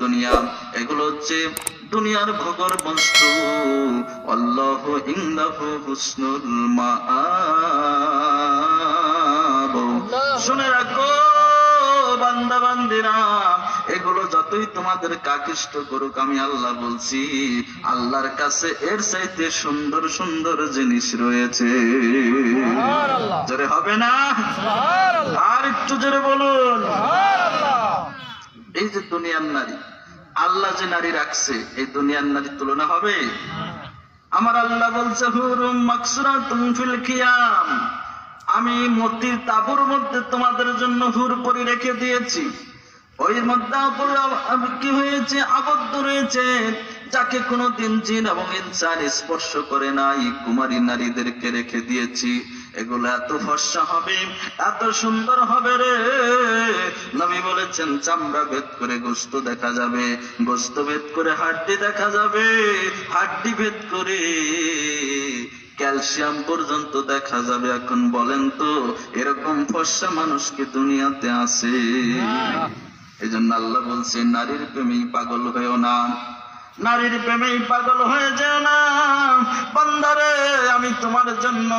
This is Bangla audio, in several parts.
দুনিয়া, এগুলো হচ্ছে দুনিয়ার ভোগের বস্তু। আল্লাহু ইনদাহু হুসনুল মাআব। শুনে রাখো বান্দা বান্দিরা, এগুলো যতই তোমাদেরকে আকৃষ্ট করুক, আমি আল্লাহ বলছি আল্লাহর কাছে এর চাইতে সুন্দর সুন্দর জিনিস রয়েছে। জোরে হবে না? আর একটু জোরে বলুন। এই যে দুনিয়ার নারী, আল্লাহ যে নারী রাখছে, এই দুনিয়ার নারীর তুলনা হবে? আমার আল্লাহ বলছে হুরুম মাকসুরাতুন ফিল খিয়াম, আমি মতির তাবুর মধ্যে তোমাদের জন্য হুর পরি রেখে দিয়েছি। ওই মধ্যে কি হয়েছে? আবদ্ধ রয়েছে, যাকে কোনোদিন জিন এবং ইনসান স্পর্শ করে নাই, কুমারী নারীদেরকে রেখে দিয়েছি। এগুলো এত ফর্সা হবে, এত সুন্দর হবে রে। নবী বলেছেন চামড়া ভেদ করে গোশত দেখা যাবে, গোশত ভেদ করে হাড্ডি দেখা যাবে, হাড্ডি ভেদ করে ক্যালসিয়াম পর্যন্ত দেখা যাবে। এখন বলেন তো এরকম ফর্সা মানুষ কি দুনিয়াতে আছে? এই জন্য আল্লাহ বলছে নারীর প্রেমেই পাগল হয়েও না, নারীর প্রেমেই পাগল হয়ে যেও না। বান্দারে, আমি তোমার জন্য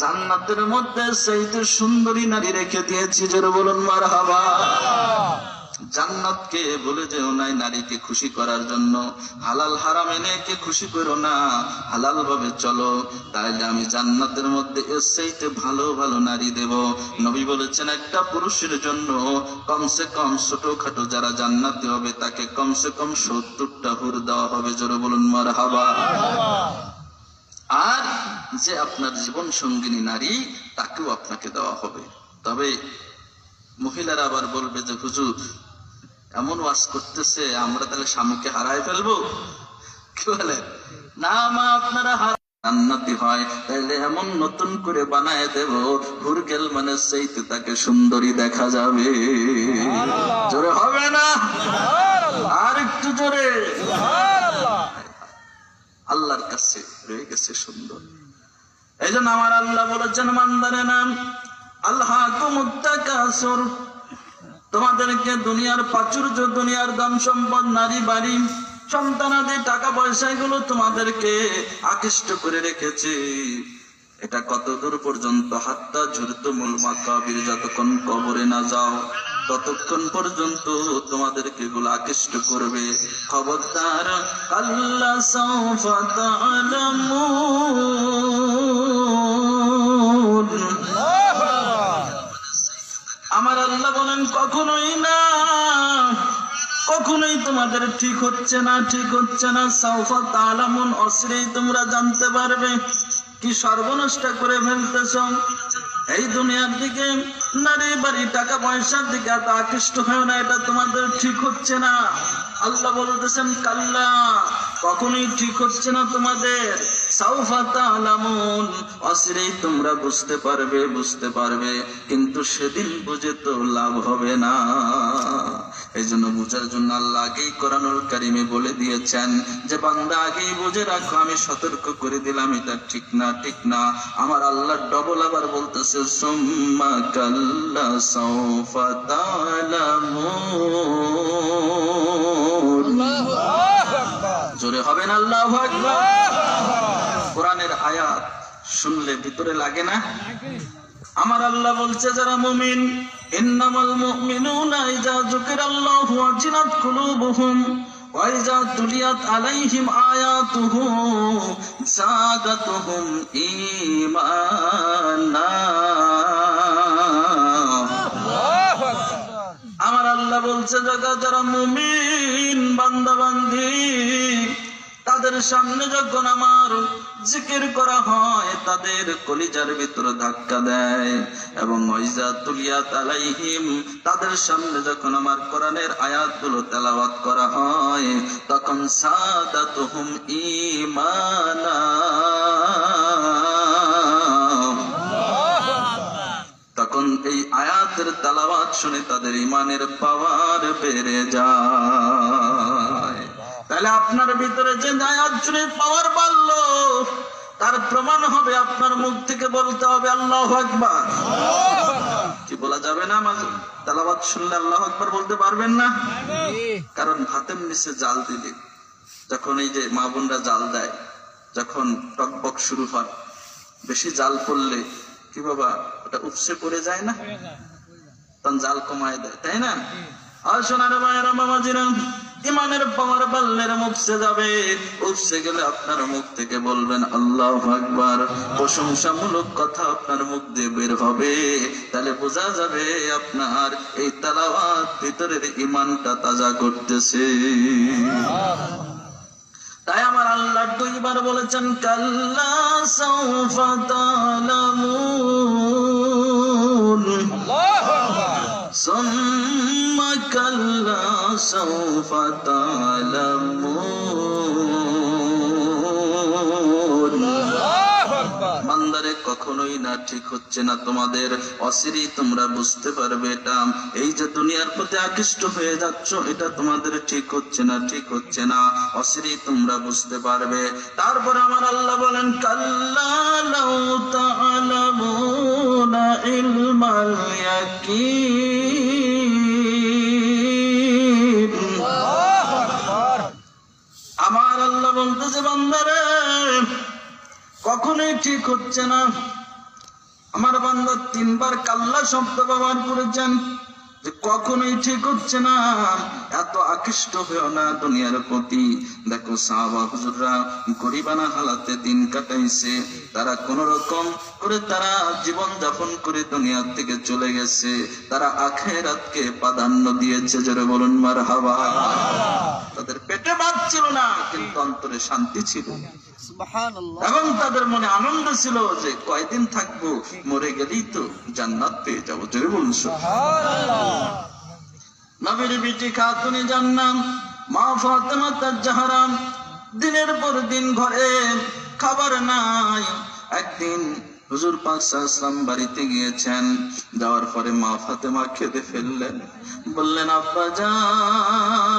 জান্নাতের মধ্যে সেইতে সুন্দরী নারী রেখে দিয়েছি। যারা বলুন মারহাবা। জান্নাতকে বলে যেও নাই নারীকে খুশি করার জন্য। হালাল হারাম এনে কে খুশি করো না, হালাল ভাবে চলো, তাইলে আমি জান্নাতের মধ্যে এর চাইতে ভালো ভালো নারী দেব। নবী বলেছেন একটা পুরুষের জন্য কমসে কম ছোটখাটো যারা জান্নাতে হবে তাকে কমসে কম 70টা হুর দেওয়া হবে। জোরে বলুন মারহাবা। আর যে আপনার জীবন সঙ্গিনী নারী, তাকেও আপনাকে দেওয়া হবে। তবে মহিলারা আবার বলবে যে হুজুর এমন ওয়াজ করতেছে, আমরা তাহলে স্বামীকে হারাই ফেলবো। কি বলে? না মা, আপনারা জান্নাতি হয় তাহলে এমন নতুন করে বানায় দেব, হুরগেল মানে সেইতে তাকে সুন্দরী দেখা যাবে। জোরে হবে না? আর একটু জোরে। আল্লাহর কাছে রয়ে গেছে সুন্দর। এই জন্য আমার আল্লাহ বলেছেন বান্দারে নাম আল্লাহকুমুত তাকাসুর, তোমাদেরকে দুনিয়ার প্রাচুর্য, দুনিয়ার ধন সম্পদ, নারী বাড়ি, সন্তানাদি, টাকা পয়সা, এগুলো তোমাদেরকে আকৃষ্ট করে রেখেছে। এটা কত দূর পর্যন্ত? হাত্তা ঝুরতুমুল মাকাবির, যতক্ষণ কবরে না যাও ততক্ষণ পর্যন্ত তোমাদেরকে এগুলো আকৃষ্ট করবে। খবরদার, কাল্লা সাউফা তা'লামুন। আমার আল্লাহ বলেন কখনোই না, কখনোই তোমাদের ঠিক হচ্ছে না, ঠিক হচ্ছে না। সাউফা তা'লামুন, অচিরেই তোমরা জানতে পারবে। কি সর্বনষ্ট করে ফেলতেছ। এই দুনিয়ার দিকে, নারী বাড়ি, টাকা পয়সার দিকে এত আকৃষ্ট হয় না, এটা তোমাদের ঠিক হচ্ছে না। আল্লাহ বলতেছেন কাল্লা, কখনোই ঠিক হচ্ছে না তোমাদের। সাউফা তা'লামুন, অচিরেই তোমরা বুঝতে পারবে, বুঝতে পারবে, কিন্তু সেদিন বুঝে তো লাভ হবে না। এই জন্য বুঝার জন্য আল্লাহ আগেই কোরআনুল কারিমে বলে দিয়েছেন যে বান্দা আগেই বুঝে রাখো, আমি সতর্ক করে দিলাম এটা ঠিক না, ঠিক না। আমার আল্লাহ ডবল আবার বলতেছে সুম্মা কাল্লা সাউফা তা'লামুন। জোরে হবে না? আল্লাহু আকবার। কোরআনের আয়াত শুনলে ভিতরে লাগে না? আমার আল্লাহ বলছে যারা মুমিন, ইন্নামাল মুমিনুনা ইযা যুকিরাল্লাহু ওয়াজিলাত কুলুবুহুম ওয়া ইযা তুলিয়াত আলাইহিম আয়াতুহু যাদাতুহুম ঈমানা। আমার আল্লাহ বলছে যারা মুমিন বান্দা বান্দি, তাদের সামনে যখন আমার জিকির করা হয় তাদের কলিজার ভিতরে ধাক্কা দেয়। এবং ওয়াইজা তুলিয়াত আলাইহিম, তাদের সামনে যখন আমার কোরআনের আয়াতগুলো তেলাওয়াত করা হয় তখন সাদাতুহুম ঈমানা, তখন এই আয়াতের তেলাওয়াত শুনে তাদের ঈমানের পাওয়ার বেড়ে যায়। তাহলে আপনার ভিতরে যে আয়াত শুনে পাওয়ার বাড়লো, তার প্রমাণ হবে আপনার মুখ থেকে বলতে হবে আল্লাহু আকবার। কি বলা যাবে না? তেলাওয়াত শুনলে আল্লাহু আকবার বলতে পারবেন না? কারণ ভাতের নিচে জাল দিলে, যখন এই যে মা বোনরা জাল দেয়, যখন টকবক শুরু হয়, বেশি জাল পড়লে কি বাবা ওটা উপসে পড়ে যায় না, তখন জাল কমায় দেয়, তাই না? আর সোনার ভাইয়েরা বাবাজিরা, ইমানের পাওয়ার বাড়লে উপসে যাবে। উপসে গেলে আপনার মুখ থেকে বলবেন আল্লাহু আকবার, প্রশংসামূলক কথা আপনার মুখ দিয়ে বের হবে। তাহলে বোঝা যাবে আপনার এই তেলাওয়াত ভিতরের ইমানটা তাজা করতেছে। তাই আমার আল্লাহ দুইবার বলেছেন কাল্লা সাউফা তা'লামুন, সুম্মা কাল্লা সাউফা তা'লামুন। বান্দারে কখনোই না ঠিক হচ্ছে না তোমাদের, অচিরেই তোমরা বুঝতে পারবে এটা। এই যে দুনিয়ার প্রতি আকৃষ্ট হয়ে যাচ্ছ, এটা তোমাদের ঠিক হচ্ছে না, ঠিক হচ্ছে না, অচিরেই তোমরা বুঝতে পারবে। তারপরে আমার আল্লাহ বলেন কাল্লা লাউ তা'লামুনা ইলমাল ইয়াকিন। আমার আল্লাহ বলতেছে বান্দারে কখনোই ঠিক হচ্ছে না। আমার বান্দা 3 বার কাল্লা শব্দ ব্যবহার করেছেন, যে কখনোই ঠিক হচ্ছে না। এত আকৃষ্ট হয়েও না দুনিয়ার প্রতি। দেখো সাহাবা হুজুররা গরিবানা হালাতে দিন কাটাইছে, তারা কোন রকম করে তারা জীবন যাপন করে দুনিয়ার থেকে চলে গেছে, তারা আখিরাতকে প্রাধান্য দিয়েছে। জোরে বলুন মারহাবা। তাদের পেটে ভাত ছিল না, কিন্তু অন্তরে শান্তি ছিল, এবং তাদের মনে আনন্দ ছিল যে কয়দিন থাকবো, মরে গেলেই তো জান্নাত পেয়ে যাবো। জোরে বলুন সুবহানাল্লাহ। নবীর বিটি খাতুনে জান্নাত মা ফাতেমা তাজ-জাহরা দিনের পর দিন ঘরে খাবার নাই। একদিন হুজুর পাক সাল্লাল্লাহু আলাইহি ওয়াসাল্লাম বাড়িতে গিয়েছেন, যাওয়ার পরে মা ফাতেমা খেতে ফেললেন, বললেন আব্বা জান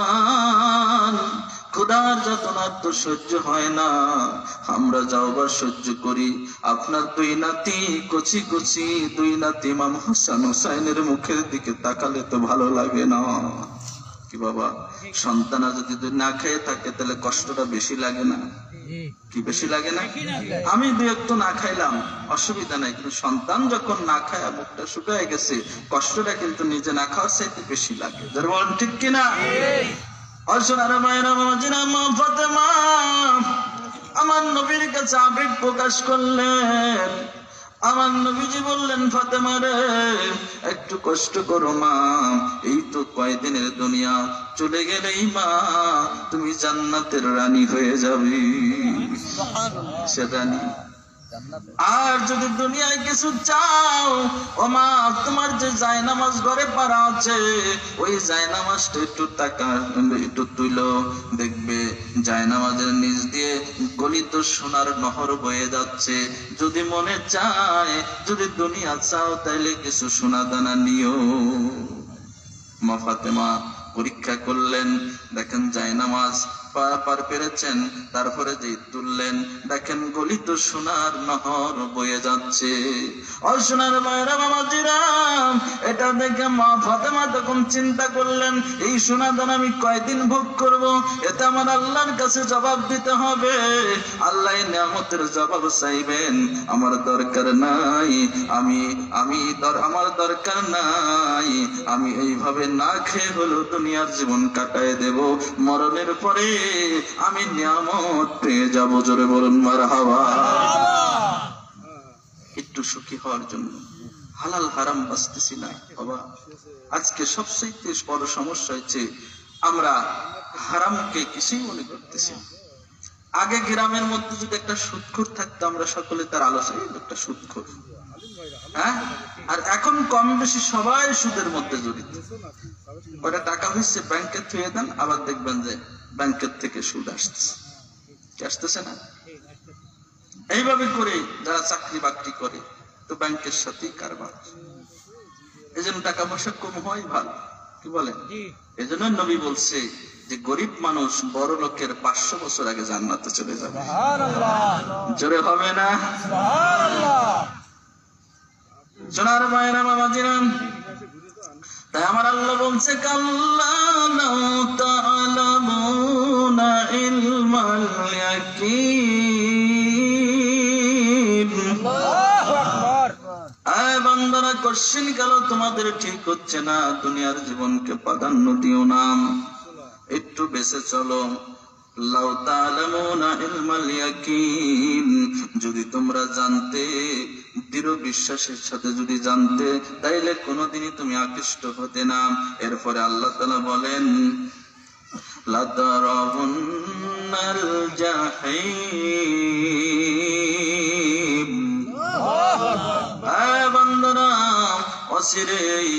ক্ষুধার যাতনা তো সহ্য হয় না, আমরা যাও বা সহ্য করি। আপনার 2 নাতি কচি কচি 2 নাতি ইমাম হাসান হুসাইনের মুখের দিকে তাকালে তো ভালো লাগে না। কি বাবা, সন্তানা যদি না খেয়ে থাকে তাহলে কষ্টটা বেশি লাগে না? কি বেশি লাগে না? আমি 2 একটু না খাইলাম অসুবিধা নাই, কিন্তু সন্তান যখন না খায় মুখটা শুকায় গেছে, কষ্টটা কিন্তু নিজে না খাওয়ার চাইতে বেশি লাগে। যারা বলেন ঠিক কিনা? ফাতেমা আমার নবীর কাছে আবেগ প্রকাশ করলেন। আমার নবীজি বললেন ফাতেমা রে একটু কষ্ট করো মা, এই তো কয়দিনের দুনিয়া, চলে গেলেই মা তুমি জান্নাতের রানী হয়ে যাবে। সে রানী। আর যদি দুনিয়ায় কিছু চাও, ও মা তোমার যে জায়নামাজ ঘরে পাড়া আছে, ওই জায়নামাজটা একটু একটু তুইলো, দেখবে জায়নামাজের নিচ দিয়ে গলিত সোনার নহর বয়ে যাচ্ছে। যদি মনে চায়, যদি দুনিয়া চাও, তাইলে কিছু সোনা দানা নিও। মা ফাতেমা পরীক্ষা করলেন, দেখেন জায়নামাজ পার পেরেছেন, তারপরে যে তুললেন, দেখেন গলিত সোনার নহর বয়ে যাচ্ছে। ও সোনার ভাইরা বাবাজিরা, এটা দেখে মা ফাতেমা তখন চিন্তা করলেন, এই সোনা দান আমি কয়দিন ভোগ করব? এটা আমার আল্লাহর কাছে জবাব দিতে হবে। আল্লাহ নিয়ামতের জবাব চাইবেন। আমার দরকার নাই, আমার দরকার নাই, আমি এইভাবে না খেয়ে হলো দুনিয়ার জীবন কাটায় দেব, মরণের পরে আমি নিয়ামত পেয়ে যাব। জোরে বলুন মারহাবা। একটু সুখী হওয়ার জন্য হালাল হারাম বাঁচতেছি না বাবা। আজকে সবচেয়ে বড় সমস্যা হচ্ছে আমরা হারামকে কিছুই মনে করতেছি। আগে গ্রামের মধ্যে যদি একটা সুদখোর থাকতো, আমরা সকলে তার আলোচনা, একটা সুদখোর, হ্যাঁ? আর এখন কম বেশি সবাই সুদের মধ্যে জড়িত। কয়টা টাকা হচ্ছে ব্যাংকে থুয়ে দেন, আবার দেখবেন যে ব্যাংকের থেকে সুদ আসতেছে না। এইভাবে করে যারা চাকরি বাকরি করে, তো ব্যাংকের সাথেই কারবার। এই জন্য টাকা পয়সা কম হয় ভালো। কি বলেন? এই জন্য নবী বলছে যে গরিব মানুষ বড় লোকের 500 বছর আগে জান্নাতে চলে যাবে। জোরে হবে না? সোনার মায়েরা বাবাজিরা, তাই আমার আল্লাহ বলছে কাল্লা লাউ তা'লামুনা ইলমাল ইয়াকিন। আল্লাহু আকবার। আয় বান্দারা, কোশ্চেন গেল তোমাদের ঠিক হচ্ছে না, দুনিয়ার জীবনকে প্রাধান্য দিও না, একটু বেঁচে চলো। লাউ তা'লামুনা ইলমাল ইয়াকিন, যদি তোমরা জানতে, দৃঢ় বিশ্বাসের সাথে যদি জানতে, তাইলে কোনোদিনই তুমি আকৃষ্ট হতে না। এরপরে আল্লাহ তাআলা বলেন লাতারাউন্নাল জাহিম। আয় বান্দারা, অচিরেই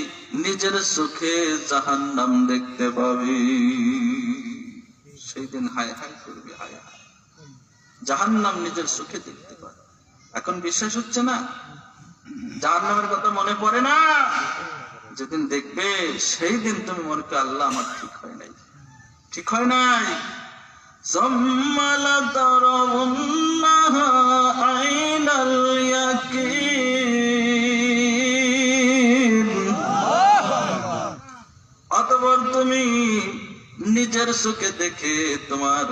নিজের চোখে জাহান্নাম দেখতে পাবি। সেই দিন হায় হায় করবি, হায় হায়, জাহান্নাম নিজের চোখে দেখতে পাবে। এখন বিশ্বাস হচ্ছে না? জাহান্নামের কথা মনে পড়ে না? যেদিন দেখবে সেই দিন তুমি মনে করবে আল্লাহ আমার ঠিক হয় নাই, ঠিক হয় নাই। সুম্মা লাতারাউন্নাহা আইনাল ইয়াকিন। অতঃপর তুমি নিজের চোখে দেখে তোমার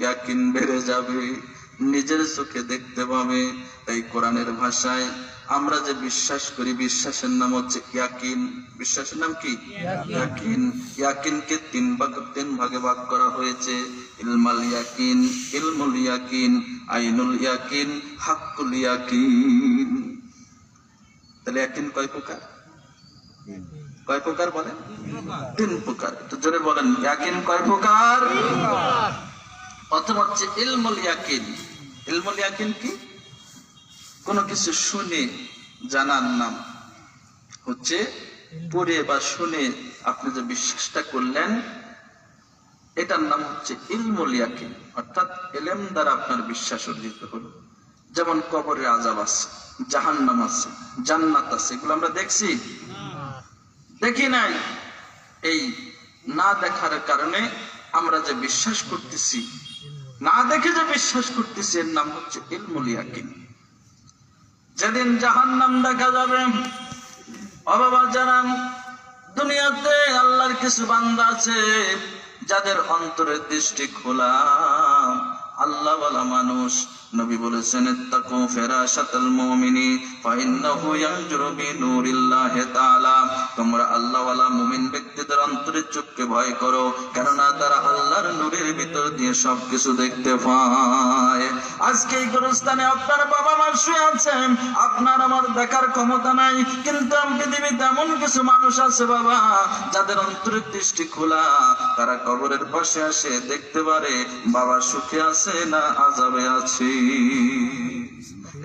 ইয়াকিন বেড়ে যাবে, নিজের চোখে দেখতে পাবে। তাই কোরআনের ভাষায় আমরা যে বিশ্বাস করি, বিশ্বাসের নাম হচ্ছে ইয়াকিন। বিশ্বাসের নাম কি? ইয়াকিন। ইয়াকিনকে তিন ভাগে ভাগ করা হয়েছে। ইলমাল ইয়াকিন, ইলমুল ইয়াকিন, আইনুল ইয়াকিন, হাক্কুল ইয়াকিন। তাহলে ইয়াকিন কয় প্রকার? কয় প্রকার বলেন? তিন প্রকার। একটু জোরে বলেন, ইয়াকিন কয় প্রকার? প্রথম হচ্ছে ইলমুল ইয়াকিন। ইলমুল ইয়াকিন কি? কোনো কিছু শুনে জানার নাম হচ্ছে, পড়ে বা শুনে আপনি যে বিশ্বাসটা করলেন, এটার নাম হচ্ছে ইলমুল ইয়াকিন। অর্থাৎ ইলম দ্বারা আপনার বিশ্বাস অর্জিত হলো। যেমন কবরে আযাব আছে, জাহান্নাম আছে, জান্নাত আছে, এগুলো আমরা দেখছি? দেখি নাই। এই না দেখার কারণে আমরা যে বিশ্বাস করতেছি, না দেখে যে বিশ্বাস করতেছি, এর নাম হচ্ছে ইলমুল ইয়াকিন। যেদিন জাহান্নাম দেখা যাবে, ও বাবা যারা দুনিয়াতে আল্লাহর কিছু বান্দা আছে যাদের অন্তরের দৃষ্টি খোলা, আল্লাহ ওয়ালা মানুষ। নবী বলেছেন ইত্তাকু ফিরাশাতাল মুমিনি ফাইন্নাহু ইয়ানজুরু বিনুরিল্লাহি তাআলা। তোমরা আল্লাহ ওয়ালা মুমিন ব্যক্তিদের অন্তরের চোখকে ভয় করো, কেননা তারা আল্লাহর নূরের ভিতর দিয়ে সবকিছু দেখতে পায়। আজকে এই গোরস্থানে আপনার বাবা মা শুয়ে আছেন, আপনার আমার দেখার ক্ষমতা নাই, কিন্তু পৃথিবীতে এমন কিছু মানুষ আছে বাবা, যাদের অন্তরের দৃষ্টি খোলা, তারা কবরের পাশে আসে দেখতে পারে বাবা সুখে আছে না আযাবে আছে।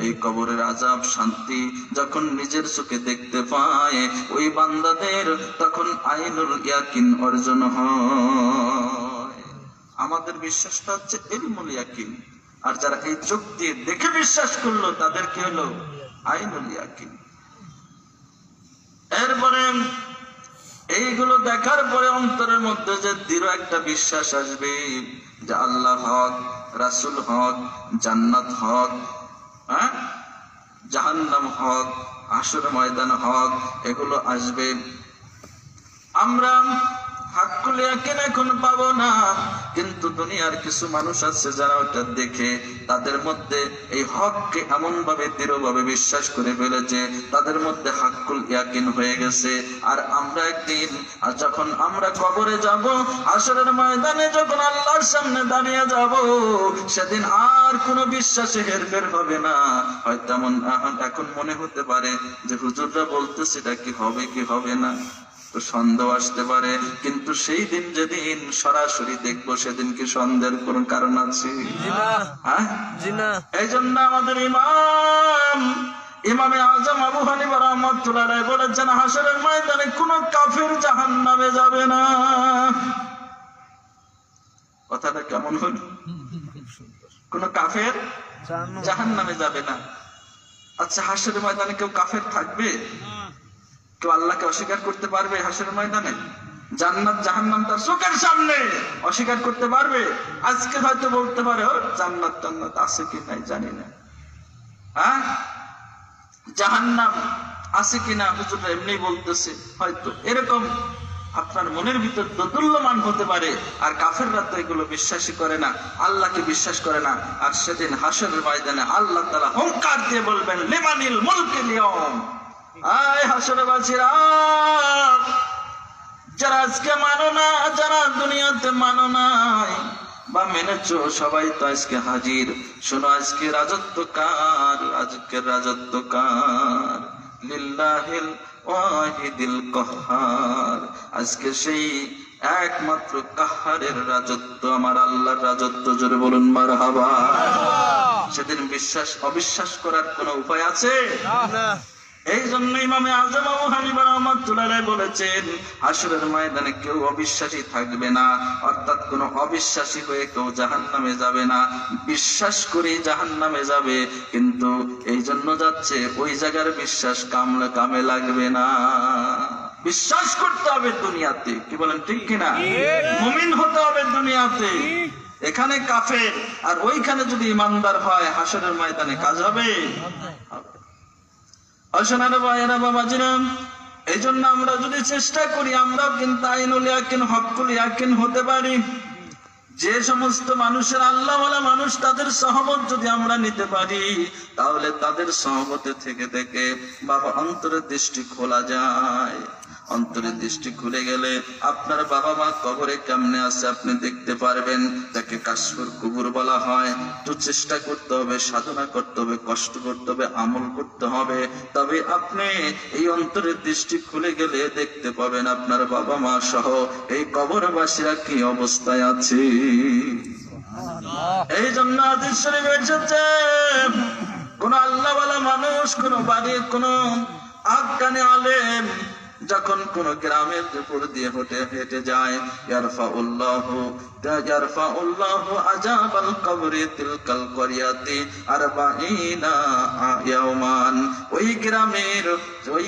এই কবরের আযাব শান্তি যখন নিজের চোখে দেখতে পায় ওই বান্দাদের, তখন আইনুল ইয়াকিন অর্জন হয়। আমাদের বিশ্বাসটা হচ্ছে ইলমুল ইয়াকিন। আর যারা এই চোখ দিয়ে দেখে বিশ্বাস করলো তাদের কি হলো? আইনুল ইয়াকিন। এরপরে এইগুলো দেখার পরে অন্তরের মধ্যে যে দৃঢ় একটা বিশ্বাস আসবে যে আল্লাহ হক, রাসূল হক, জান্নাত হক, জাহান্নাম হক, হাসর ময়দান হক, এগুলো আসবে। আমরা হাক্কুল ইয়াকিন এখন পাবো না, কিন্তু দুনিয়ার কিছু মানুষ আছে যারা ওটা দেখে তাদের মধ্যে এই হককে এমন ভাবে দৃঢ়ভাবে বিশ্বাস করে ফেলেছে, তাদের মধ্যে হাক্কুল ইয়াকিন হয়ে গেছে। আর আমরা একদিন যখন আমরা কবরে যাব, হাসরের ময়দানে যখন আল্লাহর সামনে দাঁড়িয়ে যাব, সেদিন আর কোনো বিশ্বাসে হেরফের হবে না। হয়তো এখন মনে হতে পারে যে হুজুররা বলতেছে এটা কি হবে কি হবে না, সন্দেহ আসতে পারে, কিন্তু সেই দিন যেদিন সরাসরি দেখবো সেদিন কি সন্দেহের কোন কারণ আছে? এই জন্য আমাদের ইমামে আজম আবু হানিফা রাহমাতুল্লাহ আলাইহি বলেছেন, হাসরের ময়দানে কোন কাফির জাহান্নামে যাবে না। কথাটা কেমন হল? কোন কাফের জাহান্নামে যাবে না। আচ্ছা, হাসরের ময়দানে কেউ কাফের থাকবে? কেউ আল্লাহকে অস্বীকার করতে পারবে হাসরের ময়দানে? জান্নাত জাহান্নাম তার চোখের সামনে, অস্বীকার করতে পারবে? আজকে হয়তো বলতে পারে জান্নাত টান্নাত আছে কি নাই জানি না, জাহান্নাম আছে কিনা হুজুররা এমনি বলতেছে, হয়তো এরকম আপনার মনের ভিতর দোদুল্যমান হতে পারে। আর কাফেররা তো এগুলো বিশ্বাসই করে না, আল্লাহকে বিশ্বাস করে না। আর সেদিন হাসরের ময়দানে আল্লাহ তাআলা হুঙ্কার দিয়ে বলবেন, লিমানিল মুলকুল ইয়াউম। আয় হাসরবাসীরা, যারা আজকে মানো না, যারা দুনিয়াতে মানো নাই বা মেনেছো, সবাই তো আজকে হাজির। শোনো, আজকে রাজত্ব কার? আজকের রাজত্ব কার? লিল্লাহিল ওয়াহিদিল কাহ্হার। আজকে সেই একমাত্র কাহ্হারের রাজত্ব, আমার আল্লাহর রাজত্ব। জোরে বলুন মারহাবা। সেদিন বিশ্বাস অবিশ্বাস করার কোনো উপায় আছে? এই জন্য ইমামে আযম আবু হানিফা রাহমাতুল্লাহ আলাইহি বলেছেন, হাসরের ময়দানে কেউ অবিশ্বাসী থাকবে না, অর্থাৎ কোন অবিশ্বাসী হয়ে কেউ জাহান্নামে যাবে না, বিশ্বাস করে জাহান্নামে যাবে। কিন্তু এই জন্য যাচ্ছে ওই জায়গার বিশ্বাস কামে লাগবে না। বিশ্বাস করতে হবে দুনিয়াতে, কি বলেন ঠিক কিনা? মুমিন হতে হবে দুনিয়াতে। এখানে কাফের আর ওইখানে যদি ইমানদার হয়, হাসরের ময়দানে কাজ হবে। এই জন্য আমরা যদি চেষ্টা করি, আমরাও কিন্তু আইনুল ইয়াকিন হক্কুল ইয়াকিন হতে পারি। যে সমস্ত মানুষের আল্লাহওয়ালা মানুষ, তাদের সহবত যদি আমরা নিতে পারি, তাহলে তাদের সহবতে থেকে থেকে বাবা অন্তরের দৃষ্টি খোলা যায়। অন্তরের দৃষ্টি খুলে গেলে আপনার বাবা মা কবরে কেমনে আছে আপনি দেখতে পারবেন। তাকে কাশফুল কুবুর বলা হয়। তো চেষ্টা করতে হবে, সাধনা করতে হবে, কষ্ট করতে হবে, আমল করতে হবে, তবে আপনি এই অন্তরের দৃষ্টি খুলে গেলে দেখতে পাবেন আপনার বাবা মা সহ এই কবরবাসীরা কি অবস্থায় আছে। এই জন্য হাদিস শরীফে এসেছে, কোন আল্লাহওয়ালা মানুষ, কোন বাড়ির কোন আজ্ঞানী আলেম যখন কোন গ্রামের উপর দিয়ে হেঁটে যায়, ইয়ারফাউল্লাহু আযাবাল কবরি তিলকাল করিয়াতি 40 ইয়াওমান। ওই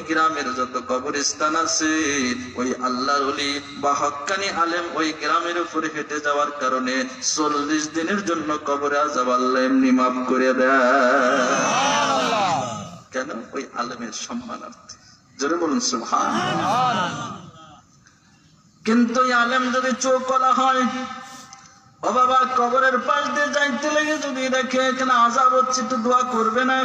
গ্রামের যত কবরস্থান আছে, ওই আল্লাহর ওলি বা হক্কানি আলেম ওই গ্রামের উপরে হেঁটে যাওয়ার কারণে 40 দিনের জন্য কবরে আযাব আল্লাহ এমনি মাফ করে দেয়। কেন? ওই আলেমের সম্মানার্থে। জোরে বলুন সুবহানাল্লাহ। কিন্তু আলেম যদি চোখলা হয়, ও বাবা কবরের পাশ দিয়ে যাইতে লেগে যদি দেখে এখানে আযাব হচ্ছে, একটু দোয়া করবে না?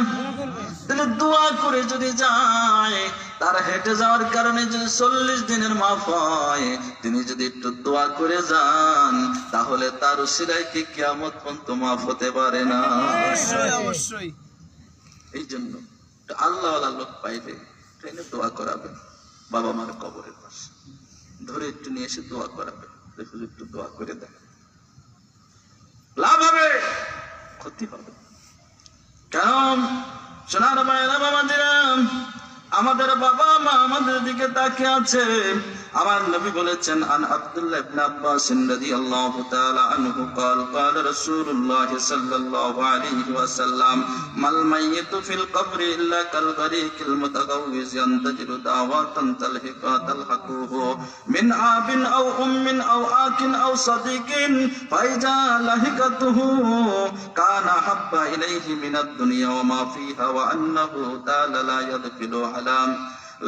তাহলে দোয়া করে যদি যায়, তার হেঁটে যাওয়ার কারণে যদি 40 দিনের মাফ হয়, তিনি যদি একটু দোয়া করে যান, তাহলে তার উসিলায় কি কিয়ামত পর্যন্ত মাফ হতে পারে না? অবশ্যই। এই জন্য আল্লাহওয়ালা লোক পাইলে ট্রেনে দোয়া করাবেন, বাবা মার কবরের পাশে ধরে একটু নিয়ে এসে দোয়া করাবেন, দেখুন একটু দোয়া করে দেখ, লাভ হবে, ক্ষতি হবে। কারণ সোনার মায়েরা বাবাজিরা, আমাদের বাবা মা আমাদের দিকে তাকিয়ে আছে। আমার নবী বলেছেন, আন আব্দুল্লাহ ইবনে আব্বাস রাদিয়াল্লাহু তাআলা আনহু قال قال رسول الله صلى الله عليه وسلم মাল মাইয়িতু ফিল কবরি ইল্লা কাল গরিকিল মুতাগাওয়িজ ইয়ানতাজিরু দাওয়াতান তালহাকুহু মিন আবিন আও উম্মিন আও আকিন আও সাদিকিন ফাইজা লাহিকাতুহু কানা হাব্বা ইলাইহি মিনাদ দুনিয়া ওয়া মা ফিহা ওয়া আন্নাহু তাআলা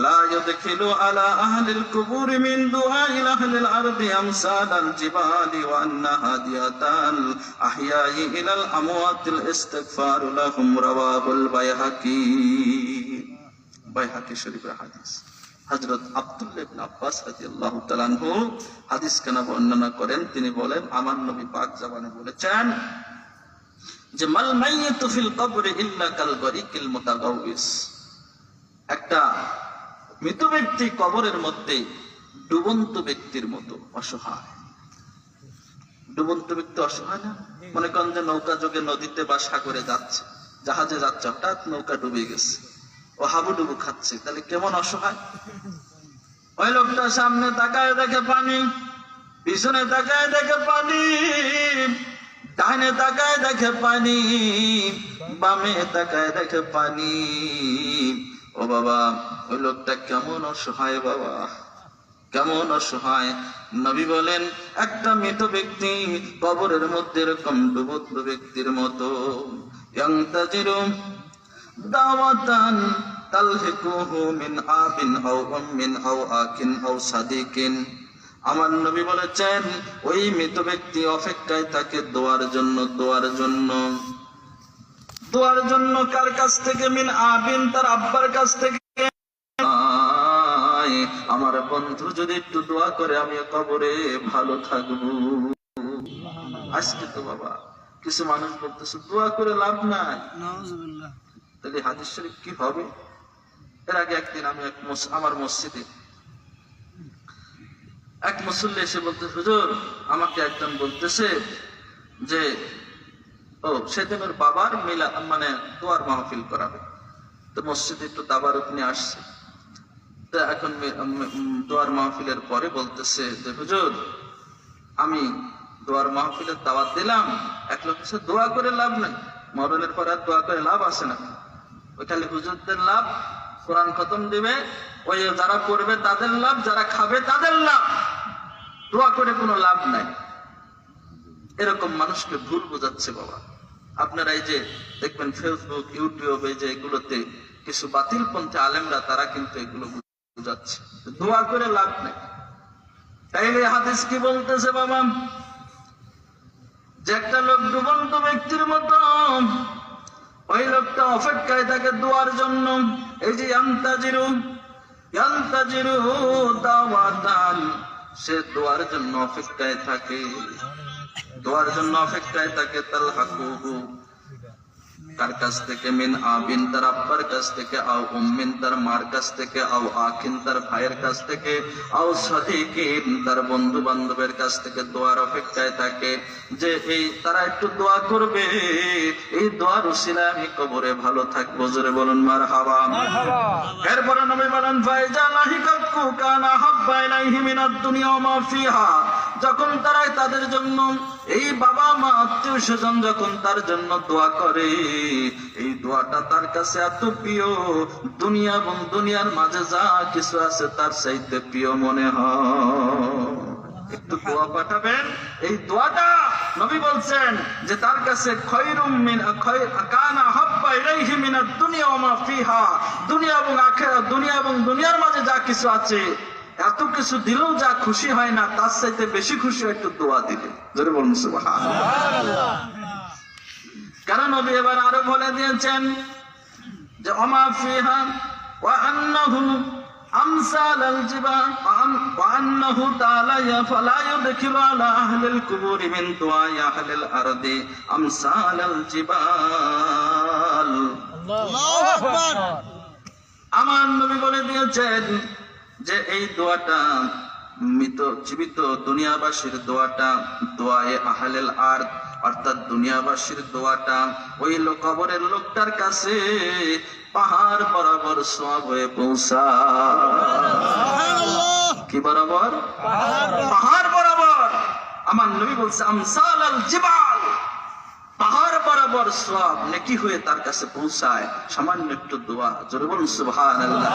لا يدخل على أهل القبور من دعاء أهل الأرض أمثال الجبال وأن هادية الأحياء إلى الأموات الاستغفار لهم رواه البيهقي শরীফের হাদিস। হযরত আব্দুল্লাহ ইবনে আব্বাস রাদিয়াল্লাহু তাআলা আনহু হাদিস কেন বর্ণনা করেন, তিনি বলেন আমার নবী পাক জবানে বলেছেন যে মাল মাইয়িতু ফিল কবরি ইল্লা কাল গরিকিল মুতাগাওয়িস, একটা মৃত ব্যক্তি কবরের মধ্যে ডুবন্ত ব্যক্তির মতো অসহায়। ডুবন্ত ব্যক্তি অসহায় না? মনে করেন যে নৌকা যোগে নদীতে বা সাগরে যাচ্ছে, জাহাজে যাচ্ছে, হঠাৎ নৌকা ডুবে গেছে, ও হাবুডুবু খাচ্ছে, তাহলে কেমন অসহায়? ওই লোকটা সামনে তাকায় দেখে পানি, পিছনে তাকায় দেখে পানি, ডাইনে তাকায় দেখে পানি, বামে তাকায় দেখে পানি। ও বাবা, ওই লোকটা কেমন অসহায় বাবা, কেমন অসহায়। নবী বলেন একটা মৃত ব্যক্তি কবরের মধ্যে এরকম ডুবন্ত ব্যক্তির মতো। ইয়ান্তাজিরু দাওয়াতান তালহিকুহু মিন আবিন আও উম্মিন আও আকিন আও সাদিকিন। আমার নবী বলেছেন ওই মৃত ব্যক্তি অপেক্ষায় থাকে দোয়ার জন্য, দোয়ার জন্য, দোয়ার জন্য। কার কাছ থেকে? মিন আবিন, তার আব্বার কাছ থেকে। আমার বন্ধু যদি একটু দোয়া করে আমি কবরে ভালো থাকবো। আজকে তো বাবা কিছু মানুষ বলতেছে দোয়া করে লাভ নাই, তাহলে হাদিস শরীফ কি হবে? এর আগে একদিন আমি আমার মসজিদে এক মুসল্লি এসে বলতে, হুজুর আমাকে একজন বলতেছে যে সেদিন ওর বাবার মিলা মানে দোয়ার মাহফিল করাবে, তো মসজিদে একটু দাবারত নিয়ে আসছে। তো এখন দোয়ার মাহফিলের পরে বলতেছে যে হুজুর আমি দোয়ার মাহফিলের দাওয়াত দিলাম, এক লোক এসে দোয়া করে লাভ নাই, মরণের পর আর দোয়া করে লাভ আছে না, ওই খালি হুজুরদের লাভ, কোরআন খতম দিবে ওই যারা করবে তাদের লাভ, যারা খাবে তাদের লাভ, দোয়া করে কোনো লাভ নাই। এরকম মানুষকে ভুল বোঝাচ্ছে বাবা। আপনারা এই যে দেখবেন ফেসবুক, ইউটিউব, এই যে এগুলোতে কিছু বাতিলপন্থী আলেমরা তারা কিন্তু এগুলো বুঝাচ্ছে দোয়া করে লাভ নেই। তাইলে হাদিস কি বলতেছে বাবা? যে একটা লোক ডুবন্ত ব্যক্তির মতো, ওই লোকটা অপেক্ষায় থাকে দোয়ার জন্য। এই যে ইয়ান্তাজিরু দাওয়াতান, সে দোয়ার জন্য অপেক্ষায় থাকে, দোয়ার জন্য অপেক্ষায় থাকে। তালহাকুহু, কার কাছ থেকে? মিন আবিন, তার আব্বার কাছ থেকে, আও উম্মিন, তার মার কাছ থেকে, আও আখিন, তার ভাইয়ের কাছ থেকে, আও সাদিকিন, তার বন্ধু বান্ধবের কাছ থেকে দোয়ার অপেক্ষায় থাকে যে এই তারা একটু দোয়া করবে, এই দোয়ার উসিলায় আমি কবরে ভালো থাকবো। জোরে বলুন মারহাবা। এরপরে নবী বলেন ফাইজা লাহিকাতু কানা হাব্বা ইলাইহি মিনাদ দুনিয়া ওয়া মা ফিহা, যখন তারা তাদের জন্য এই বাবা মা আত্মীয় স্বজন যখন তার জন্য দোয়া করে, এই দোয়াটা তার কাছে এত প্রিয়, দুনিয়া এবং দুনিয়ার মাঝে যা কিছু আছে তার চাইতে প্রিয় মনে হয়। একটু দোয়া পাঠাবেন, এই দোয়াটা নবী বলছেন যে তার কাছে খায়রুম মিন কানা হাব্বা ইলাইহি মিনাদ দুনিয়া ওয়া মা ফিহা, দুনিয়া এবং আখিরাত, দুনিয়া এবং দুনিয়ার মাঝে যা কিছু আছে এত কিছু দিলেও যা খুশি হয় না, তার চাইতে বেশি খুশি হয় একটু দোয়া দিলে। জোরে বলুন সুবহানাল্লাহ। কারণ নবী এবার আরো বলে দিয়েছেন যে ওমা ফিহা ওয়া আন্নাহু আমসালাল জিবাল ওয়া আন্নাহু তাআলা ফালা ইউদখিলু আলা আহলিল কুবুরি মিন দুআই আহলিল আরদি আমসালাল জিবাল। আল্লাহু আকবার। আমার নবী বলে দিয়েছেন যে এই দোয়াটা মৃত জীবিত দুনিয়াবাসীর দোয়াটা, দোয়ায়ে আহলিল আরদ অর্থাৎ দুনিয়াবাসীর দোয়াটা ওই কবরের লোকটার কাছে পাহাড় বরাবর সওয়াব হয়ে পৌঁছায়। কি বরাবর? পাহাড় বরাবর। আমার নবী বলছে আমসালাল জিবাল, পাহাড় বরাবর সওয়াব নেকি হয়ে তার কাছে পৌঁছায় সামান্য একটু দোয়া। জোরে বলুন সুবহানাল্লাহ।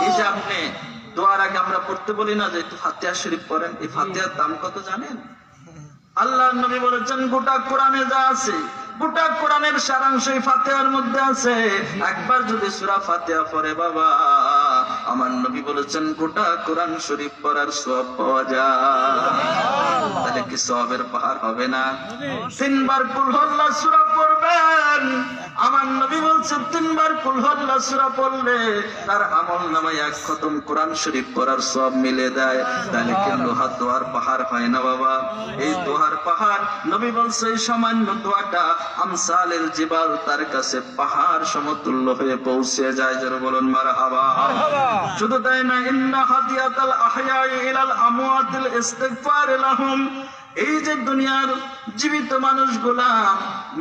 এই যে আপনি দোয়ার আগে আমরা পড়তে বলি না যে একটু ফাতিহা শরীফ পড়েন, এই ফাতিহার দাম কত জানেন? আল্লাহর নবী বলেছেন গোটা কোরআনে যা আছে, গোটা কোরআনের সারাংশ এই ফাতিহার মধ্যে আছে। একবার যদি সূরা ফাতিহা পড়ে বাবা, আমার নবী বলেছেন গোটা কোরআন শরীফ পড়ার সওয়াব পাওয়া যায়। তাহলে কি সওয়াবের পাহাড় হবে না? 3 বার কুল হুয়াল্লাহ সূরা পড়বেন, আমার নবী বলছেন 3 বার কুল হুয়াল্লাহ সূরা পড়লে তার আমলনামায় 1 খতম কোরআন শরীফ পড়ার সওয়াব মিলে দেয়। তাহলে কি লোহা দোয়ার পাহাড় হয় না বাবা? এই দোয়ার পাহাড় নবী বলছে এই সামান্য দোয়াটা আমসালেল জিবাল, তার কাছে পাহাড় সমতুল্য হয়ে পৌঁছে যায়। যারা বলুন মারহাবা। শুধু তাই না, ইন্না হাদিয়াতাল আহয়াই ইলাল আমওয়াতিল ইস্তিগফার লাহুম, এই যে দুনিয়ার জীবিত মানুষগুলা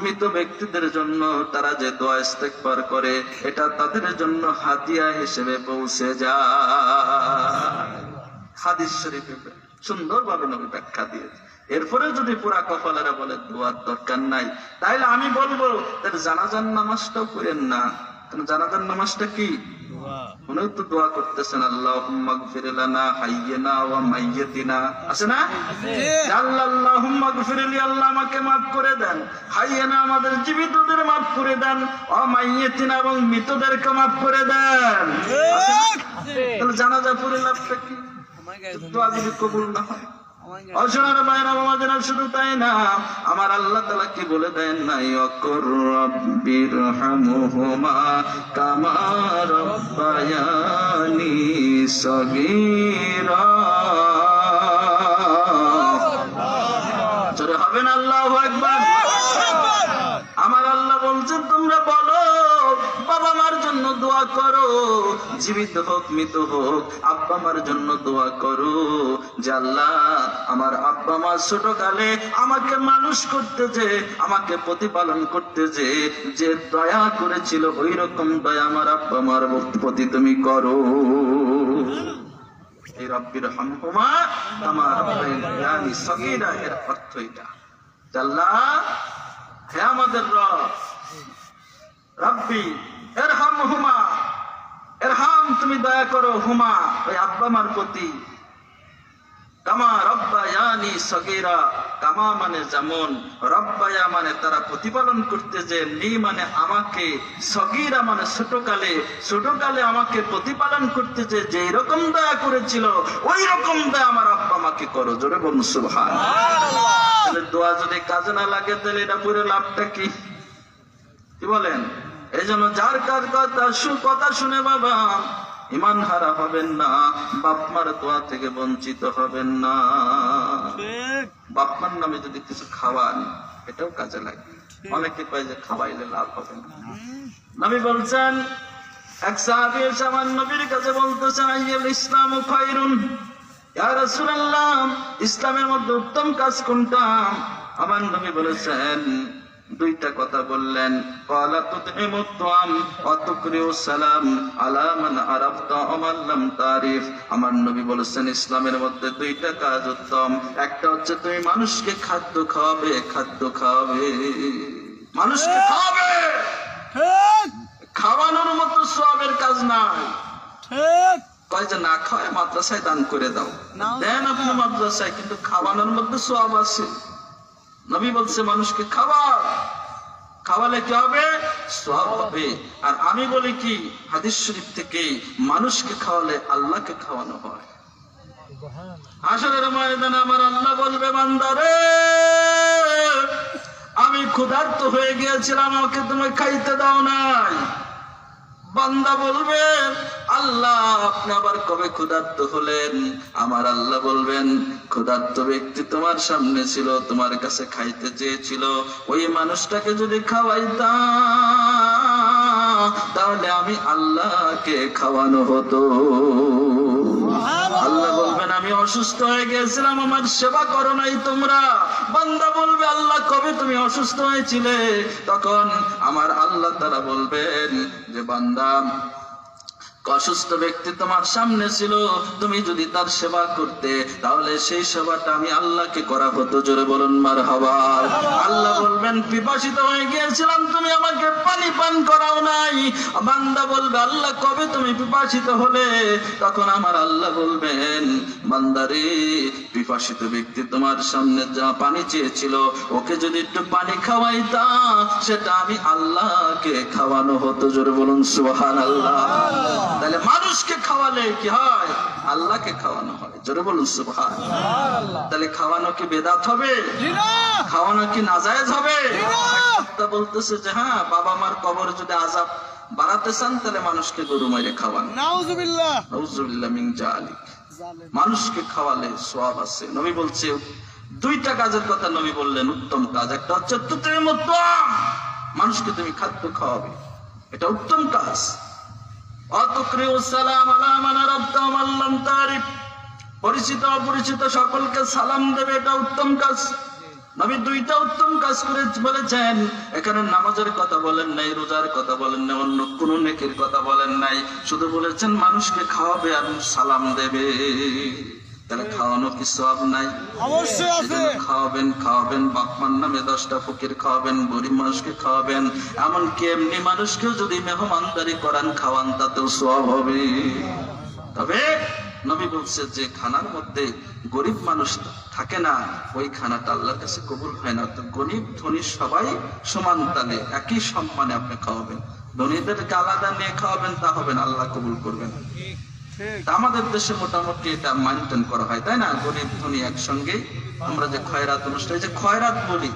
মৃত ব্যক্তিদের জন্য তারা যে দোয়া ইস্তিগফার করে, এটা তাদের জন্য হাদিয়া হিসেবে পৌঁছে যায়। হাদিস শরীফে সুন্দরভাবে নবী ব্যাখ্যা দিয়েছে। এরপরে যদি পুরা কপালেরা বলে দোয়ার দরকার নাই, তাইলে আমি বলবো তার জানাজার নামাজটাও করেন না। জানাজার নামাজটা কি? উনিও তো দোয়া করতেছেন, আল্লাহুম্মা গফির লানা হাইয়িনা ওয়া মাইয়িতিনা, আছে না? আল্লাহ আল্লাহুম্মা গফির লি, আল্লাহ আমাকে মাফ করে দেন, হাইয়িনা আমাদের জীবিতদের মাফ করে দেন, ওয়া মাইয়িতিনা এবং মৃতদেরকে মাফ করে দেন। তাহলে জানাজা পড়ে লাভটা কি? দোয়া যদি কবুল না হয়। অসনার বাইরা বাবাদের শুধু তাই না, আমার আল্লাহ তাআলা কি বলে দেন নাই, ওয়াকুর রাব্বিরহামহুমা কামা রাব্বায়ানি সগীরা। জোরে হবে না আল্লাহু আকবার? আমার আল্লাহ বলছেন তোমরা বলো, বাবা মার জন্য দোয়া করো, জীবিত হোক মৃত হোক, আব্বা মার জন্য দোয়া করো যে আল্লাহ আমার আব্বা মা ছোটকালে আমাকে মানুষ করতে যে, আমাকে প্রতিপালন করতে যে দয়া করেছিল, ওই রকম দয়া আমার আব্বা মার প্রতি তুমি করো। এই রব্বির হামহুমা কামা রাব্বায়ানি সগীরা, এর অর্থ এটা। আল্লাহ হে আমাদের রব, রব্বি ইরহামহুমা, ইরহাম তুমি দয়া করো, হুমা ওই আব্বা মার প্রতি, কামা রাব্বায়ানি সগীরা, কামা মানে যেমন, রব্বায়া মানে তারা প্রতিপালন করতে যে, নি মানে আমাকে, সগীরা মানে ছোটকালে, ছোটকালে আমাকে প্রতিপালন করতে যে যেই রকম দয়া করেছিল, ওই রকম দয়া আমার আব্বা আমাকে করো। জোরে বলুন সুবহানাল্লাহ। তাহলে দোয়া যদি কাজে না লাগে তাহলে এটা পুরো লাভটা কি? কি বলেন? এই জন্য যার কার কথা শুনে বাবা ইমান হারা হবেন না, বাপ মার দোয়া থেকে বঞ্চিত হবেন না। বাপ মার নামে যদি কিছু খাওয়ান, এটাও কাজে লাগে। অনেকে কয় যে খাওয়াইলে লাভ হবে না। নবী বলছেন, এক সাহাবী এসে আমার নবীর কাছে বলতেছেন, আইয়াল ইসলামু খায়রুন, ইয়া রাসূলুল্লাহ ইসলামের মধ্যে উত্তম কাজ কোনটা? আমার নবী বলেছেন, দুইটা কথা বললেন, ক্বালা তুতইমুত তুআম ওয়া তুকরিউস সালাম আলা মান আরাফতা ওয়া মান লাম তারিফ। আমার নবী বলেছেন ইসলামের মধ্যে দুইটা কাজ উত্তম, একটা হচ্ছে তুমি মানুষকে খাদ্য খাওয়াবে, খাদ্য খাওয়াবে, মানুষকে খাওয়াবে। খাওয়ানোর মতো সওয়াবের কাজ নাই। কয় যে না খাওয়ায় মাদ্রাসায় দান করে দাও, দেন আপনি মাদ্রাসায়, কিন্তু খাওয়ানোর মধ্যে সওয়াব আছে। নবী বলছে মানুষকে খাওয়ালে কি হবে? সওয়াব হবে। আর আমি বলি কি, হাদিস শরীফ থেকে মানুষকে খাওয়ালে আল্লাহকে খাওয়ানো হয়। হাসরের ময়দানে আমার আল্লাহ বলবে, বান্দারে আমি ক্ষুধার্ত হয়ে গিয়েছিলাম, আমাকে তুমি খাইতে দাও নাই। বান্দা বলবে, আল্লাহ আপনি আবার কবে ক্ষুধার্ত হলেন? আমার আল্লাহ বলবেন, ক্ষুধার্ত ব্যক্তি তোমার সামনে ছিল, তোমার কাছে খাইতে চেয়েছিল, ওই মানুষটাকে যদি খাওয়াইতাম তাহলে আমি আল্লাহকে খাওয়ানো হতো। আল্লাহ বলবেন, আমি অসুস্থ হয়ে গিয়েছিলাম, আমার সেবা করো নাই তোমরা। বান্দা বলবে, আল্লাহ কবে তুমি অসুস্থ হয়েছিলে? তখন আমার আল্লাহ তাআলা বলবেন যে, বান্দা অসুস্থ ব্যক্তি তোমার সামনে ছিল, তুমি যদি তার সেবা করতে তাহলে সেই সেবাটা আমি আল্লাহকে করা হতো। জোরে বলুন মারহাবা। আল্লাহ বলবেন, পিপাসিত হয়ে গিয়েছিলাম, তুমি আমাকে পানি পান করাও নাই। বান্দা বলবে, আল্লাহ কবে তুমি পিপাসিত হলে? তখন আমার আল্লাহ বলবেন, বান্দারে পিপাসিত ব্যক্তি তোমার সামনে যা পানি চেয়েছিল, ওকে যদি একটু পানি খাওয়াইতা সেটা আমি আল্লাহকে খাওয়ানো হতো। জোরে বলুন সুবহানাল্লাহ। তাহলে মানুষকে খাওয়ালে কি হয়? আল্লাহকে খাওয়ানো হয়। জোরে বলুন সুবহানাল্লাহ। তাহলে খাওয়ানো কি বেদাত হবে? খাওয়ানো কি নাজায়েজ হবে? বলতেছে যে হ্যাঁ, বাবা মার কবরে যদি আযাব বাড়াতে চান তাহলে মানুষকে গরু মাইরে খাওয়ান। নাউযুবিল্লাহ, নাউযুবিল্লাহ মিন যালিক। মানুষকে খাওয়ালে সওয়াব আছে। নবী বলছে দুইটা কাজের কথা নবী বললেন, উত্তম কাজ। একটা হচ্ছে তুতইমুত তুআম, মানুষকে তুমি খাদ্য খাওয়াবে, এটা উত্তম কাজ। অতুকরিউস সালাম আলা মান আরাফতা ওয়া মান লাম তারিফ, পরিচিত অপরিচিত সকলকে সালাম দেবে, এটা উত্তম কাজ। নবী দুইটা উত্তম কাজ করে বলেছেন। এখানে নামাজের কথা বলেন নাই, রোজার কথা বলেন নাই, অন্য কোন নেকির কথা বলেন নাই, শুধু বলেছেন মানুষকে খাওয়াবে আর সালাম দেবে। তাহলে খাওয়ানো কি সওয়াব নাই? অবশ্যই আছে। খাওয়াবেন বাপমার নামে 10টা ফকির খাওয়াবেন, গরিব মানুষকে খাওয়াবেন, এমনকি এমনি মানুষকেও যদি মেহমানদারি করান খাওয়ান তাতেও সওয়াব হবে। তবে নবী বলছে যে খানার মধ্যে গরিব মানুষ থাকে না, ওই খানাটা আল্লাহর কাছে কবুল হয় না। তো গরিব ধনী সবাই সমান তালে একই সম্মানে আপনি খাওয়াবেন, ধনীদেরকে আলাদা নিয়ে খাওয়াবেন তা হবে না, আল্লাহ কবুল করবেন। আমাদের দেশে মোটামুটি এটা মেনটেন করা হয়, তাই না? গরিব ধনী একসঙ্গে আমরা যে খয়রাত অনুষ্ঠান, যে খয়রাত বলি,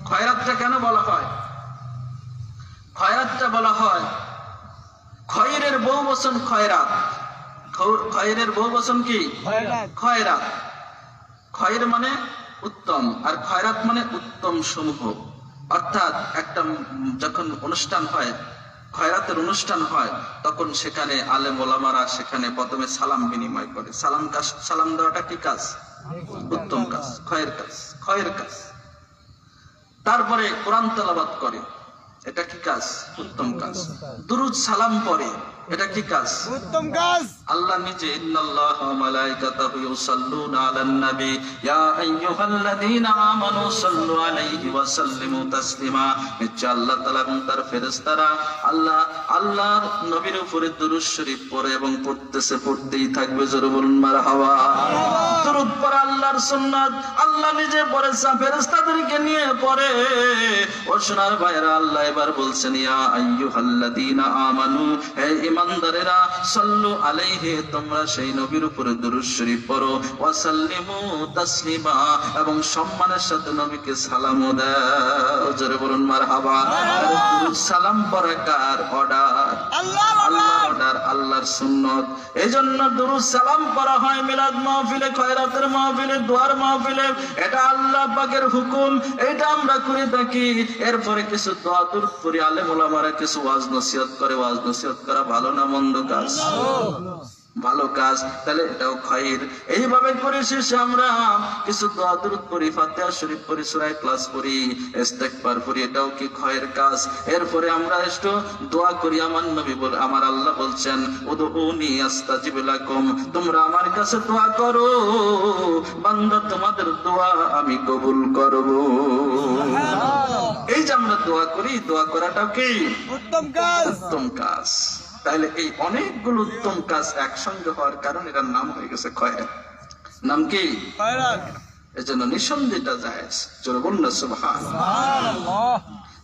খয়রাতটা কেন বলা হয়? খয়রাতটা বলা হয় খয়রের বহু বচন খয়রাত। খয়রের বহু বচন কি? খয়রাত। খয়র মানে উত্তম, আর খয়রাত মানে উত্তম সমূহ। অর্থাৎ একটা যখন অনুষ্ঠান হয়, খয়রাতের অনুষ্ঠান হয়, তখন সেখানে আলেম ওলামারা সেখানে প্রথমে সালাম বিনিময় করে। সালাম দেওয়াটা কি কাজ? উত্তম কাজ, খয়ের কাজ। তারপরে কোরআন তেলাওয়াত করে, এটা কি কাজ? উত্তম কাজ। দুরূদ সালাম পড়ে, এটা কি কাজ? উত্তম কাজ। আল্লাহ নিজে ইন্নাল্লাহা ওয়া মালাইকাতাহু ইউসাল্লুনা আলান নবী ইয়া আইয়ুহাল্লাযীনা আমানু সাল্লু আলাইহি ওয়া সাল্লিমু তাসলিমা। নিশ্চয় আল্লাহ তাআলা এবং তার ফেরেশতারা আল্লাহর নবীর উপরে দুরূদ শরীফ পড়ে এবং পড়তেই থাকবে। জোরে বলুন মারহাবা। দুরূদ পড়া আল্লাহর সুন্নাত, আল্লাহ নিজে পড়েছে, ফেরেশতাদেরকে নিয়ে পড়ে। ও সোনার ভাইরা, আল্লাহ এবার বলছেন ইয়া আইয়ুহাল্লাযীনা আমানু, হে ইমানদারেরা, সাল্লু আলাইহি, তোমরা সেই নবীর উপরে দুরূদ শরীফ পড়ো, ওয়া সাল্লিমু তাসলিমা, এবং সম্মানের সাথে নবীকে সালামও দাও। জোরে বলুন মারহাবা। দুরূদ সালাম পড়া কার অর্ডার? আল্লাহর অর্ডার, আল্লাহর সুন্নাত। এইজন্য দুরূদ সালাম পড়া হয় মিলাদ মাহফিলে, খয়রাতের মাহফিলে, দোয়ার মাহফিলে। এটা আল্লাহ পাকের হুকুম, এটা আমরা করে থাকি। এরপরে কিছু দোয়া দুরূদ পড়ি, আলেম ওলামারা কিছু ওয়াজ নসিহত করে। ওয়াজ নসিহত করা ভালো না মন্দ কাজ? ভালো কাজ। তাহলে এটাও খায়র। এইভাবে করে শেষে আমরা কিছু দোয়া দুরূদ পড়ি, ফাতিহা শরীফ পড়ি, সূরা ইখলাস পড়ি, ইস্তিগফার পড়ি, এটাও কি খায়র কাজ? এরপরে আমরা একটু দোয়া করি। আমার আল্লাহ বলছেন উদউনি আস্তাজিব লাকুম, তোমরা আমার কাছে দোয়া করো, বান্দা তোমাদের দোয়া আমি কবুল করব। এই যে আমরা দোয়া করি, দোয়া করাটাও কি উত্তম কাজ? উত্তম কাজ। তাহলে এই অনেকগুলো উত্তম কাজ একসঙ্গে হওয়ার কারণে এটার নাম হয়ে গেছে খয়রাত। নাম কি? খয়রাত। এজন্য নিঃসন্দেহটা জায়েজ। জোরে বলুন না সুবহানাল্লাহ। সুবহানাল্লাহ।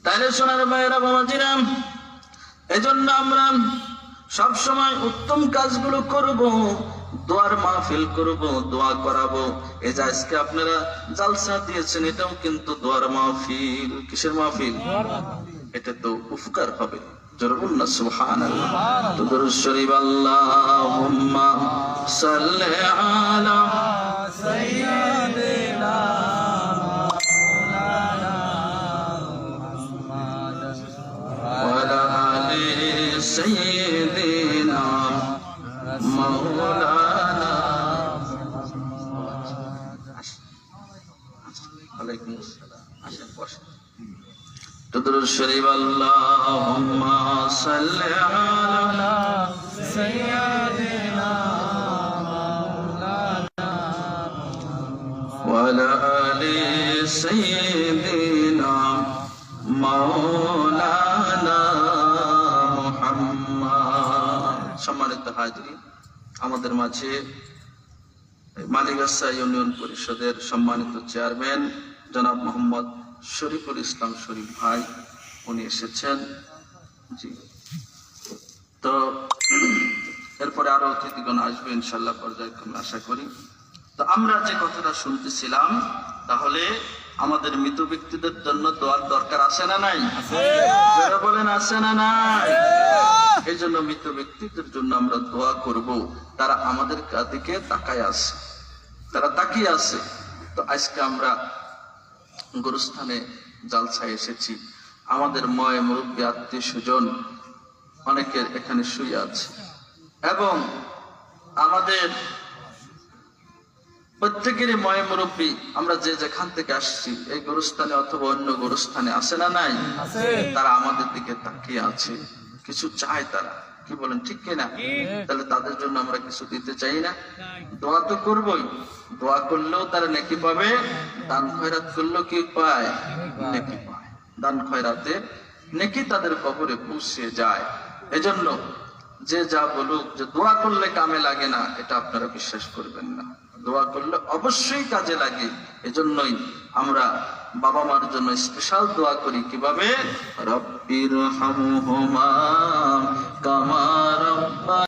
তাহলে সোনার ভাইয়েরা, বাবাজিরা, এজন্য আমরা সব সময় উত্তম কাজগুলো করব, দোয়ার মাহফিল করব, দোয়া করাবো। এই যে আজকে আপনারা জালসা দিয়েছেন, এটাও কিন্তু দোয়ার মাহফিল। কিসের মাহফিল? এটা তো উপকার হবে। জোরে বলুন না সুবহানাল্লাহ। তো দুরূদ শরীফ আল্লাহুম্মা সাল্লি আলা সাইয়্যিদিনা ওয়া আলা আলি সাইয়্যিদিনা মাওলানা। ওয়ালাইকুম আসসালাম। আসেন বসেন। দুরূদ শরীফ আল্লাহুম্মা সাল্লি আলা সাইয়্যিদিনা মাওলানা ওয়া আলা আলি সাইয়্যিদিনা মাওলানা মুহাম্মদ। সম্মানিত হাজিরিন, আমাদের মাঝে মালিগাছা ইউনিয়ন পরিষদের সম্মানিত চেয়ারম্যান জনাব মোহাম্মদ শরীফুল ইসলাম শরীফ ভাই, উনি এসেছেন। জি, তো এরপরে আরো অতিথিগণ আসবে ইনশাল্লাহ পর্যায়ক্রমে, আশা করি। তো আমরা যে কথাটা শুনতেছিলাম, তাহলে আমাদের মৃত ব্যক্তিদের জন্য দোয়ার দরকার আছে না নাই? যারা বলেন আছে না নাই? এই জন্য মৃত ব্যক্তিদের জন্য আমরা দোয়া করব। তারা আমাদের দিকে তাকায় আছে, তারা তাকিয়ে আছে। তো আজকে আমরা গুরুস্থানে জালসায় এসেছি। আমাদের ময় মুরব্বী, আত্মীয় স্বজন অনেকের এখানে শুয়ে আছে, এবং আমাদের প্রত্যেকেরই ময় মুরব্বী, আমরা যে যেখান থেকে আসছি, এই গুরুস্থানে অথবা অন্য গুরুস্থানে আছে না নাই? তারা আমাদের দিকে তাকিয়ে আছে, কিছু চায় তারা। কি বলেন, ঠিক কিনা? তাহলে তাদের জন্য আমরা কিছু দিতে চাই না? দোয়া তো করবোই, দোয়া করলেও তারা নেকি পাবে, দান খয়রাত করলেও কি পায়? নেকি পায়। দান খয়রাতে নেকি তাদের কবরে পৌঁছে যায়। এজন্য যে যা বলুক যে দোয়া করলে কামে লাগে না, এটা আপনারা বিশ্বাস করবেন না। দোয়া করলে অবশ্যই কাজে লাগে। এজন্যই আমরা বাবা মার জন্য স্পেশাল দোয়া করি। কিভাবে? রব্বির হামহুমা কামা রাব্বা